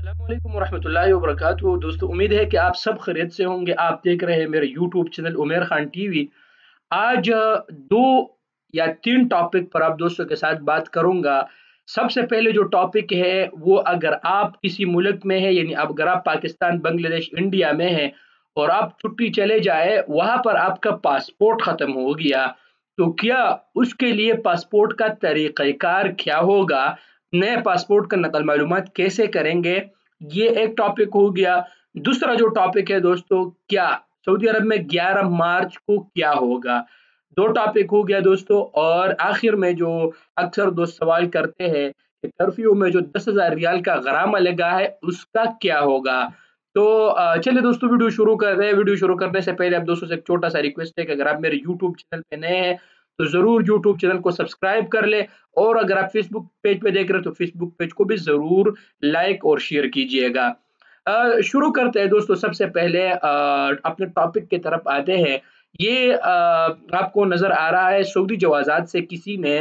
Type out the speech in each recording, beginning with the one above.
अस्सलाम वालेकुम वरहमतुल्लाहि वबरकातुहू। दोस्तों, उम्मीद है कि आप सब खैरियत से होंगे। आप देख रहे हैं मेरे यूट्यूब चैनल उमेर खान टीवी। आज दो या तीन टॉपिक पर आप दोस्तों के साथ बात करूंगा। सबसे पहले जो टॉपिक है वो, अगर आप किसी मुल्क में है, यानी अगर आप पाकिस्तान, बांग्लादेश, इंडिया में है और आप छुट्टी चले जाए, वहां पर आपका पासपोर्ट खत्म हो गया, तो क्या उसके लिए पासपोर्ट का तरीक़ाकार क्या होगा, नए पासपोर्ट का नकल मालूमात कैसे करेंगे, ये एक टॉपिक हो गया। दूसरा जो टॉपिक है दोस्तों, क्या सऊदी अरब में 11 मार्च को क्या होगा। दो टॉपिक हो गया दोस्तों। और आखिर में जो अक्सर दोस्त सवाल करते हैं कि कर्फ्यू में जो 10,000 रियाल का गरामा लगा है उसका क्या होगा। तो चलिए दोस्तों, वीडियो शुरू कर रहे हैं। वीडियो शुरू करने से पहले आप दोस्तों से एक छोटा सा रिक्वेस्ट है कि अगर आप मेरे यूट्यूब चैनल पे नए हैं तो ज़रूर यूट्यूब चैनल को सब्सक्राइब कर ले, और अगर आप फेसबुक पेज पे देख रहे हो तो फेसबुक पेज को भी ज़रूर लाइक और शेयर कीजिएगा। शुरू करते हैं दोस्तों। सबसे पहले अपने टॉपिक की तरफ आते हैं। ये आपको नज़र आ रहा है, सऊदी जवाज़ात से किसी ने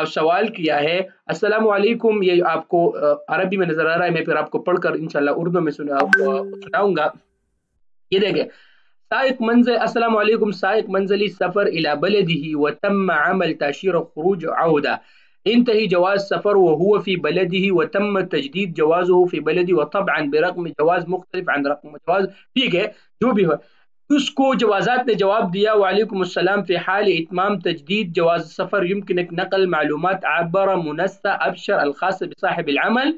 सवाल किया है। अस्सलाम वालेकुम, ये आपको अरबी में नज़र आ रहा है, मैं फिर आपको पढ़कर इंशाल्लाह उर्दू में सुनाऊंगा। ये देखें। साइक मंजिल अस्सलाम वालेकुम, साइक मंजिली सफ़र इला बलदिही व तम अमल ताशीर खुरूज औदा इंतही जवाज सफ़र व हुआ फ़ी बलदिही व तम तजदीद जवाज़ुहु फ़ी बलदी व तबअन बिरक़म जवाज़ मुख्तलिफ अन रक़म जवाज़। ठीक है, जो भी हो, उसको जवाज़ात ने जवाब दिया, वालेकुम अस्सलाम, फ़ी हाल इत्माम तजदीद जवाज़ सफ़र युमकिनक नक़ल मालूमात आबर मुनस्सा अबशर अल ख़ास बिसाहिब अल अमल।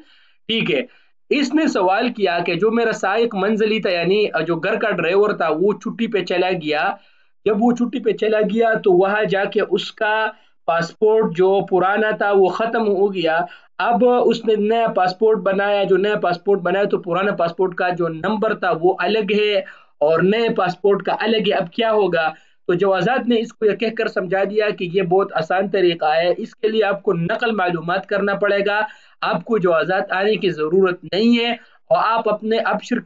ठीक है, इसने सवाल किया कि जो मेरा सहायक मंजिली था, यानी जो घर का ड्राइवर था, वो छुट्टी पे चला गया। जब वो छुट्टी पे चला गया तो वहां जाके उसका पासपोर्ट जो पुराना था वो खत्म हो गया। अब उसने नया पासपोर्ट बनाया। जो नया पासपोर्ट बनाया तो पुराना पासपोर्ट का जो नंबर था वो अलग है और नए पासपोर्ट का अलग है। अब क्या होगा। तो जवाजात ने इसको यह कहकर समझा दिया कि ये बहुत आसान तरीका है, इसके लिए आपको नकल मालूमात करना पड़ेगा, आपको जवाजात आने की ज़रूरत नहीं है और आप अपने अबशर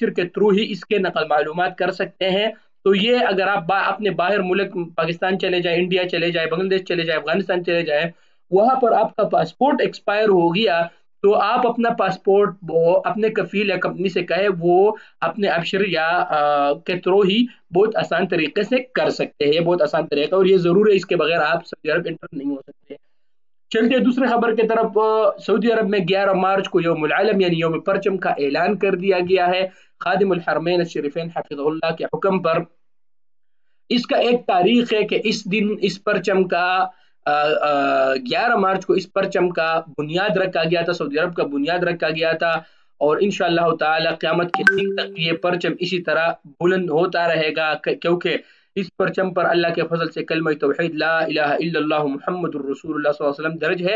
के थ्रू ही इसके नकल मालूमात कर सकते हैं। तो ये अगर आप अपने बाहर मुल्क पाकिस्तान चले जाए, इंडिया चले जाए, बांग्लादेश चले जाए, अफगानिस्तान चले जाए, वहां पर आपका पासपोर्ट एक्सपायर हो गया, तो आप अपना पासपोर्ट वो अपने कफील या कंपनी से कहे वो अपने अबशर या के थ्रू ही बहुत आसान तरीके से कर सकते हैं। ये बहुत आसान तरीका और ये जरूर है, इसके बगैर आप सऊदी अरब इंटर नहीं हो सकते। चलते दूसरे खबर की तरफ। सऊदी अरब में 11 मार्च को यौमुल आलम यानी यौम परचम का ऐलान कर दिया गया है, खादिमुल हरमैन शरीफैन हफिज़हुल्लाह के हुक्म पर। इसका एक तारीख है कि इस दिन इस परचम का 11 मार्च को इस परचम का बुनियाद रखा गया था, सऊदी अरब का बुनियाद रखा गया था। और इंशाअल्लाह ताला क़यामत के दिन तक ये परचम इसी तरह बुलंद होता रहेगा, क्योंकि इस परचम पर अल्लाह के फजल से कलमा तौहीद ला इलाहा इल्लल्लाह मुहम्मदुर रसूलुल्लाह सल्लल्लाहु अलैहि वसल्लम दर्ज है।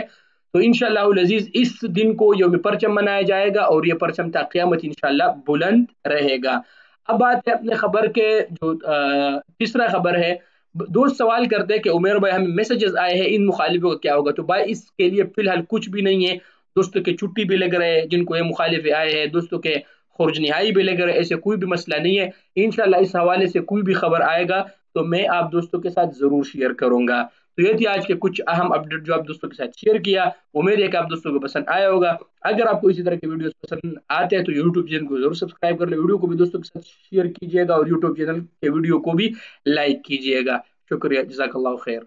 तो इंशाअल्लाह अज़ीज इस दिन को यौम परचम मनाया जाएगा और ये परचम ता क़यामत इंशाअल्लाह बुलंद रहेगा। अब बात है अपने खबर के जो तीसरा खबर है। दोस्त सवाल करते हैं कि उमेर भाई, हमें मैसेजेस आए हैं, इन मुखालिफों का क्या होगा। तो भाई इसके लिए फिलहाल कुछ भी नहीं है। दोस्तों के छुट्टी भी लग रहे हैं, जिनको ये मुखालिफे आए हैं, दोस्तों के खुर्ज निहाई भी लग रहे हैं, ऐसे कोई भी मसला नहीं है। इंशाल्लाह इस हवाले से कोई भी खबर आएगा तो मैं आप दोस्तों के साथ जरूर शेयर करूंगा। तो ये थी आज के कुछ अहम अपडेट जो आप दोस्तों के साथ शेयर किया। उम्मीद है कि आप दोस्तों को पसंद आया होगा। अगर आपको इसी तरह के वीडियोस पसंद आते हैं तो यूट्यूब चैनल को जरूर सब्सक्राइब कर ले, वीडियो को भी दोस्तों के साथ शेयर कीजिएगा और यूट्यूब चैनल के वीडियो को भी लाइक कीजिएगा। शुक्रिया, जज़ाकल्लाहु खैर।